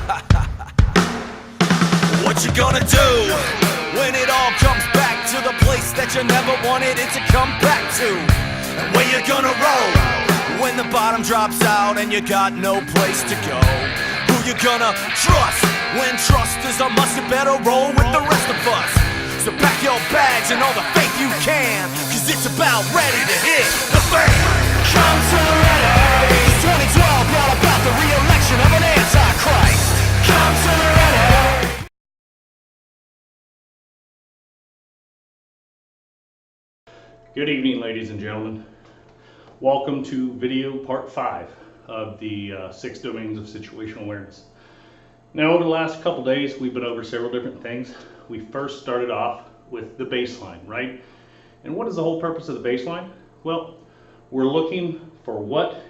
What you gonna do when it all comes back to the place that you never wanted it to come back to? And where you gonna roll when the bottom drops out and you got no place to go? Who you gonna trust when trust is a must? You better roll with the rest of us. So pack your bags and all the faith you can, cause it's about ready to hit the fan. Come to the ready. 2012 brought about the re-election of an antichrist. Come to the ready. Good evening, ladies and gentlemen. Welcome to video part 5 of the 6 domains of situational awareness. Now, over the last couple days, we've been over several different things. We first started off with the baseline, right? And what is the whole purpose of the baseline? Well, we're looking for what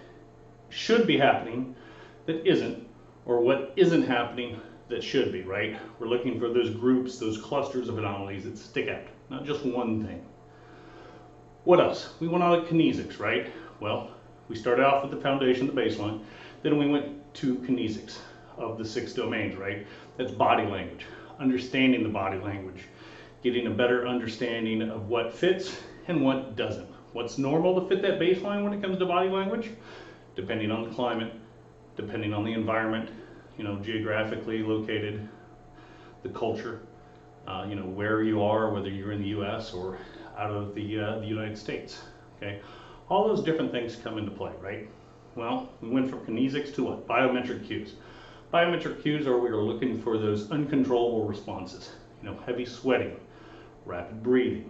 should be happening that isn't, or what isn't happening that should be, right? We're looking for those groups, those clusters of anomalies that stick out, not just one thing. What else? We went on to kinesics, right? Well, we started off with the foundation, the baseline. Then we went to kinesics of the 6 domains, right? That's body language, understanding the body language, getting a better understanding of what fits and what doesn't. What's normal to fit that baseline when it comes to body language? Depending on the climate, depending on the environment, geographically located, the culture, where you are, whether you're in the US or out of the United States, okay? All those different things come into play, right? Well, we went from kinesics to what? Biometric cues. Biometric cues are we are looking for those uncontrollable responses, heavy sweating, rapid breathing,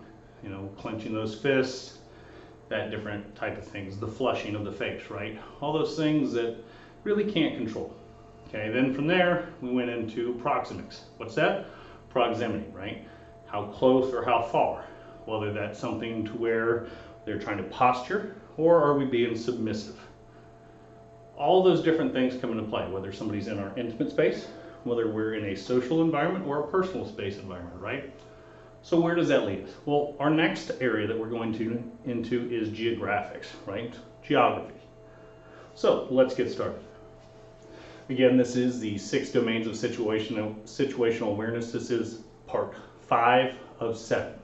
clenching those fists, that different type of things, the flushing of the face, right? All those things that really can't control. Okay, then from there, we went into proxemics. What's that? Proximity, right? How close or how far? Whether that's something to where they're trying to posture, or are we being submissive? All those different things come into play, whether somebody's in our intimate space, whether we're in a social environment or a personal space environment, right? So where does that lead us? Well, our next area that we're going into is geographics, right? Geography. So let's get started. Again, this is the 6 domains of situational awareness. This is part 5 of 7.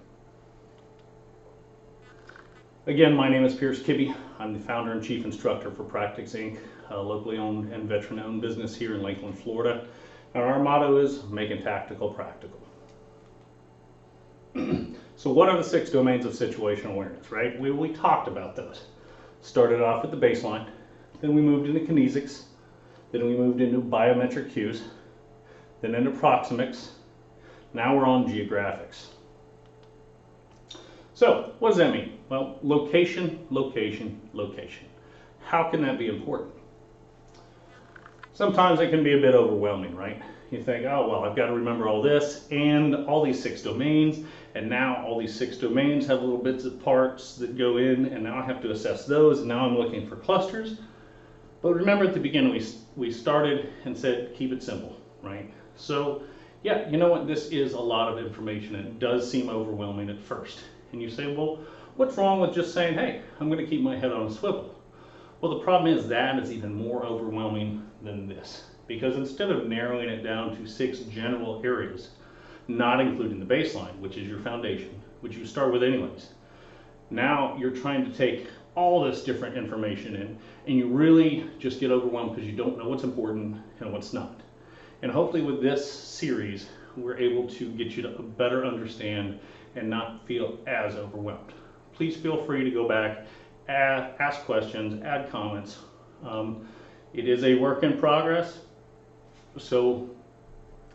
Again, my name is Pierce Kibbe. I'm the founder and chief instructor for Practice Inc., a locally owned and veteran-owned business here in Lakeland, Florida. And our motto is making tactical practical. So what are the 6 domains of situational awareness, right? We talked about those. Started off with the baseline, then we moved into kinesics, then we moved into biometric cues, then into proxemics. Now we're on geographics. So what does that mean? Well, location, location, location. How can that be important? Sometimes it can be a bit overwhelming, right? You think, oh, well, I've got to remember all this and all these 6 domains, and now all these 6 domains have little bits of parts that go in, and now I have to assess those, and now I'm looking for clusters. But remember at the beginning, we started and said, keep it simple, right? So, yeah, you know what? This is a lot of information, and it does seem overwhelming at first. And you say, well, what's wrong with just saying, hey, I'm going to keep my head on a swivel? Well, the problem is that is even more overwhelming than this, because instead of narrowing it down to 6 general areas, not including the baseline, which is your foundation, which you start with anyways, now you're trying to take all this different information in, and you really just get overwhelmed because you don't know what's important and what's not. And hopefully with this series, we're able to get you to better understand and not feel as overwhelmed. Please feel free to go back, ask questions, add comments. It is a work in progress, so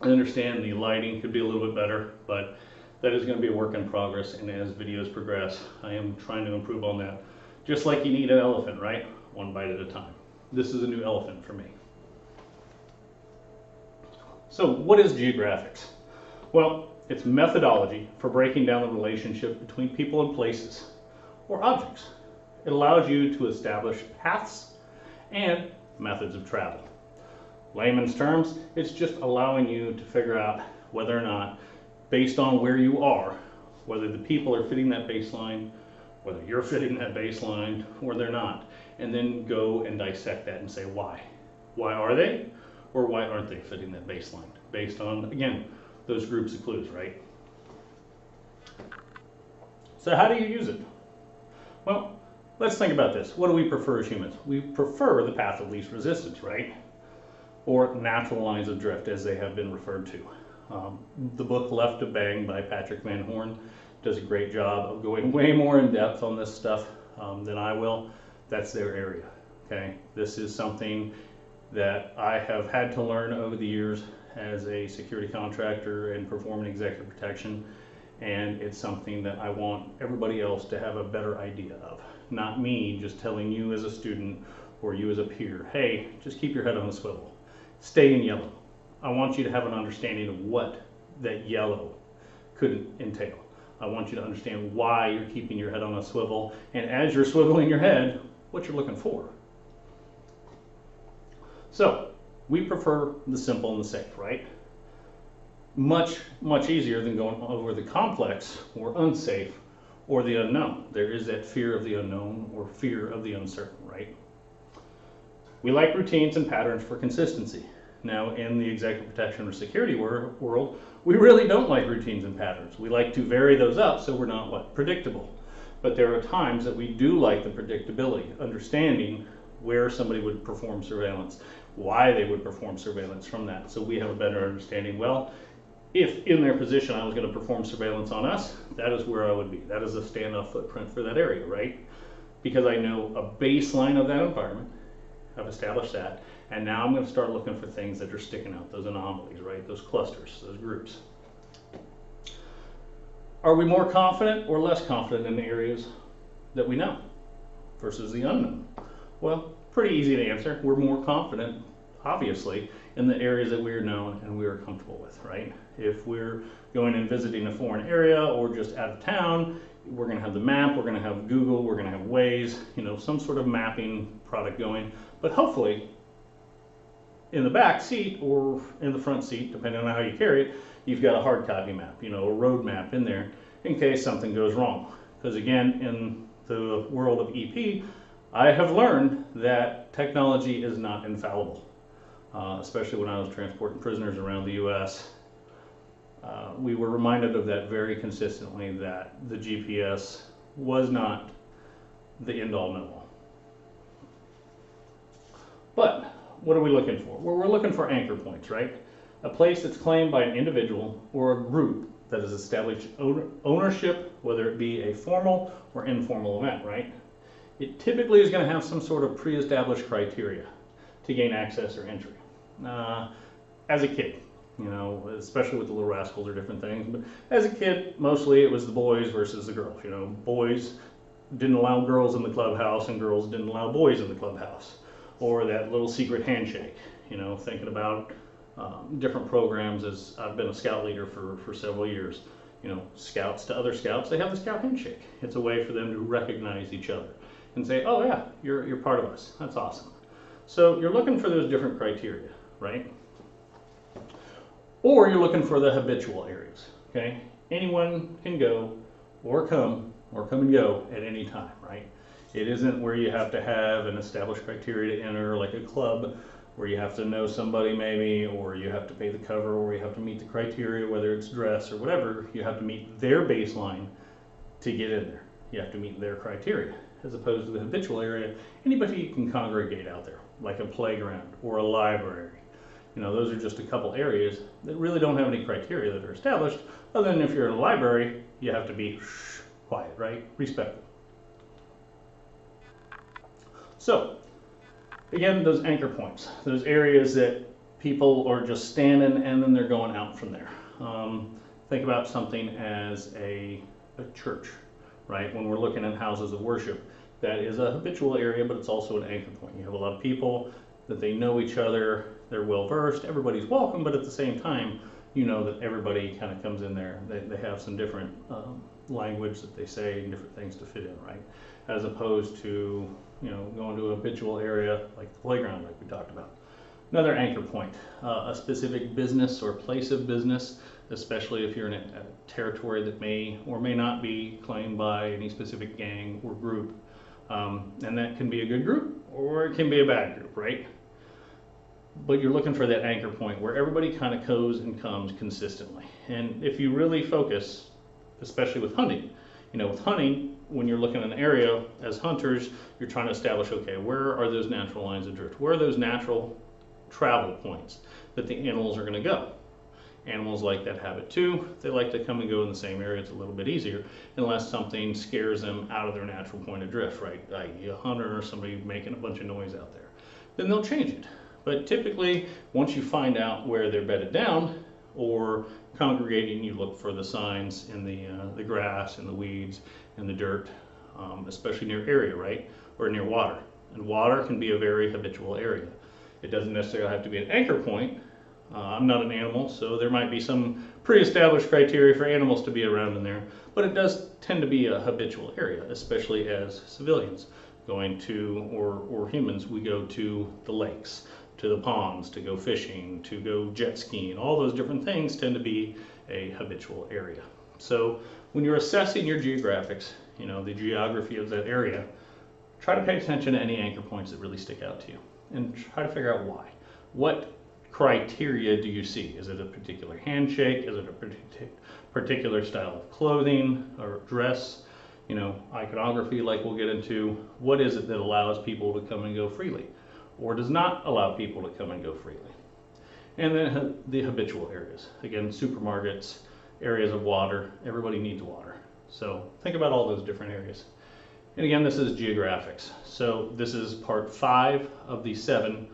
I understand the lighting could be a little bit better, but that is going to be a work in progress, and as videos progress, I am trying to improve on that. Just like you need an elephant, right? One bite at a time. This is a new elephant for me. So what is geographics? Well, it's methodology for breaking down the relationship between people and places or objects. It allows you to establish paths and methods of travel. Layman's terms, it's just allowing you to figure out whether or not, based on where you are, whether the people are fitting that baseline, whether you're fitting that baseline, or they're not. And then go and dissect that and say why. Why are they? or why aren't they fitting that baseline based on, again, those groups of clues, right? So how do you use it? Well, let's think about this. What do we prefer as humans? We prefer the path of least resistance, right? Or natural lines of drift, as they have been referred to. The book Left to Bang by Patrick Van Horne does a great job of going way more in depth on this stuff than I will. That's their area, okay? This is something that I have had to learn over the years as a security contractor and performing executive protection, and it's something that I want everybody else to have a better idea of. Not me just telling you as a student or you as a peer, hey, just keep your head on a swivel. Stay in yellow. I want you to have an understanding of what that yellow could entail. I want you to understand why you're keeping your head on a swivel, and as you're swiveling your head, what you're looking for. So, we prefer the simple and the safe, right? Much, much easier than going over the complex or unsafe or the unknown. There is that fear of the unknown or fear of the uncertain, right? We like routines and patterns for consistency. Now, in the executive protection or security world, we really don't like routines and patterns. We like to vary those up so we're not, what, predictable. But there are times that we do like the predictability, understanding where somebody would perform surveillance, why they would perform surveillance from that. So we have a better understanding, well, if in their position I was going to perform surveillance on us, that is where I would be. That is a standoff footprint for that area, right? Because I know a baseline of that environment, I've established that, and now I'm going to start looking for things that are sticking out, those anomalies, right? Those clusters, those groups. Are we more confident or less confident in the areas that we know versus the unknown? Well, pretty easy to answer. We're more confident, obviously, in the areas that we are known and we are comfortable with, right? If we're going and visiting a foreign area or just out of town, we're going to have the map, we're going to have Google, we're going to have Waze, you know, some sort of mapping product going. But hopefully, in the back seat or in the front seat, depending on how you carry it, you've got a hard copy map, you know, a road map in there in case something goes wrong. Because again, in the world of EP, I have learned that technology is not infallible, especially when I was transporting prisoners around the U.S. We were reminded of that very consistently, that the GPS was not the end-all know-all. But what are we looking for? Well, we're looking for anchor points, right? A place that's claimed by an individual or a group that has established ownership, whether it be a formal or informal event, right? It typically is going to have some sort of pre-established criteria to gain access or entry. As a kid, you know, especially with the Little Rascals or different things, but as a kid, mostly it was the boys versus the girls. You know, boys didn't allow girls in the clubhouse and girls didn't allow boys in the clubhouse. Or that little secret handshake, you know, thinking about different programs. As I've been a scout leader for several years, you know, scouts to other scouts, they have the scout handshake. It's a way for them to recognize each other and say, oh yeah, you're part of us. That's awesome. So you're looking for those different criteria, right? Or you're looking for the habitual areas, okay? Anyone can go or come and go at any time, right? It isn't where you have to have an established criteria to enter, like a club, where you have to know somebody maybe, or you have to pay the cover, or you have to meet the criteria, whether it's dress or whatever. You have to meet their baseline to get in there. You have to meet their criteria. As opposed to the habitual area, anybody can congregate out there, like a playground or a library. You know, those are just a couple areas that really don't have any criteria that are established, other than if you're in a library, you have to be quiet, right? Respectful. So, again, those anchor points, those areas that people are just standing and then they're going out from there. Think about something as a church, right? When we're looking at houses of worship, that is a habitual area, but it's also an anchor point. You have a lot of people that they know each other, they're well versed, everybody's welcome, but at the same time, you know that everybody kind of comes in there. They have some different language that they say and different things to fit in, right? As opposed to, you know, going to a habitual area like the playground, like we talked about. Another anchor point, a specific business or place of business, especially if you're in a territory that may or may not be claimed by any specific gang or group. And that can be a good group or it can be a bad group, right? but you're looking for that anchor point where everybody kind of goes and comes consistently. And if you really focus, especially with hunting, with hunting, when you're looking at an area as hunters, you're trying to establish, okay, where are those natural lines of drift? Where are those natural travel points that the animals are going to go? Animals like that habit too. They like to come and go in the same area. It's a little bit easier unless something scares them out of their natural point of drift, right? Like a hunter or somebody making a bunch of noise out there. Then they'll change it. But typically, once you find out where they're bedded down or congregating, you look for the signs in the grass and the weeds and the dirt, especially near area, right? Or near water. And water can be a very habitual area. It doesn't necessarily have to be an anchor point. I'm not an animal, so there might be some pre-established criteria for animals to be around in there, but it does tend to be a habitual area, especially as civilians going to, or humans, we go to the lakes, to the ponds, to go fishing, to go jet skiing. All those different things tend to be a habitual area. So when you're assessing your geographics, the geography of that area, try to pay attention to any anchor points that really stick out to you and try to figure out why. What criteria do you see? Is it a particular handshake? Is it a particular style of clothing or dress? Iconography, like we'll get into. What is it that allows people to come and go freely or does not allow people to come and go freely? And then the habitual areas. Again, supermarkets, areas of water. Everybody needs water. So think about all those different areas. And again, this is geographics. So this is part 5 of the 7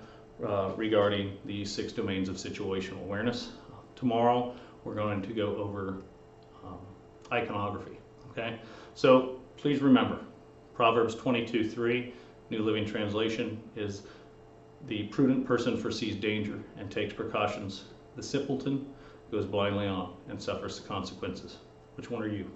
regarding the 6 domains of situational awareness. Tomorrow, we're going to go over iconography, okay? So please remember, Proverbs 22:3, New Living Translation, is the prudent person foresees danger and takes precautions. The simpleton goes blindly on and suffers the consequences. Which one are you?